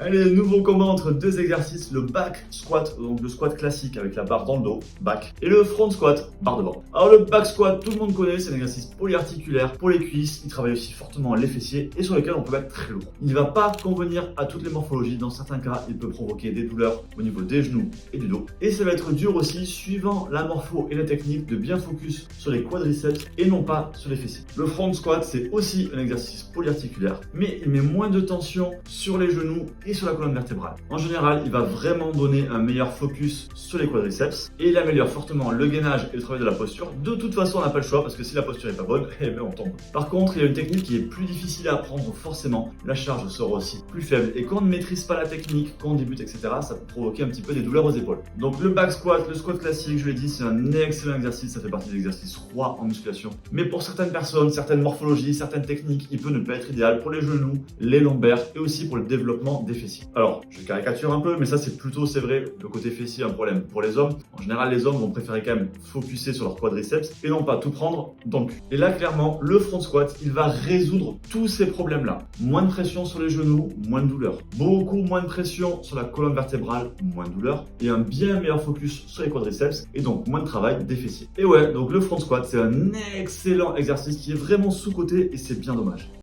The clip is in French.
Allez, nouveau combat entre deux exercices, le back squat, donc le squat classique avec la barre dans le dos, back, et le front squat, barre devant. Alors le back squat, tout le monde connaît, c'est un exercice polyarticulaire pour les cuisses, il travaille aussi fortement les fessiers et sur lequel on peut mettre très lourd. Il ne va pas convenir à toutes les morphologies, dans certains cas, il peut provoquer des douleurs au niveau des genoux et du dos. Et ça va être dur aussi, suivant la morpho et la technique, de bien focus sur les quadriceps et non pas sur les fessiers. Le front squat, c'est aussi un exercice polyarticulaire, mais il met moins de tension sur les genoux et sur la colonne vertébrale. En général, il va vraiment donner un meilleur focus sur les quadriceps et il améliore fortement le gainage et le travail de la posture. De toute façon, on n'a pas le choix parce que si la posture n'est pas bonne, eh bien on tombe. Par contre, il y a une technique qui est plus difficile à apprendre forcément. La charge sera aussi plus faible et quand on ne maîtrise pas la technique, quand on débute, etc., ça peut provoquer un petit peu des douleurs aux épaules. Donc le back squat, le squat classique, je l'ai dit, c'est un excellent exercice. Ça fait partie des exercices rois en musculation. Mais pour certaines personnes, certaines morphologies, certaines techniques, il peut ne pas être idéal pour les genoux, les lombaires et aussi pour le développement des fessiers. Alors, je caricature un peu, mais ça c'est plutôt, c'est vrai, le côté fessier un problème. Pour les hommes, en général, les hommes vont préférer quand même focuser sur leur quadriceps et non pas tout prendre dans le cul. Et là, clairement, le front squat, il va résoudre tous ces problèmes-là. Moins de pression sur les genoux, moins de douleur. Beaucoup moins de pression sur la colonne vertébrale, moins de douleur. Et un bien meilleur focus sur les quadriceps et donc moins de travail des fessiers. Et ouais, donc le front squat, c'est un excellent exercice qui est vraiment sous-coté et c'est bien dommage.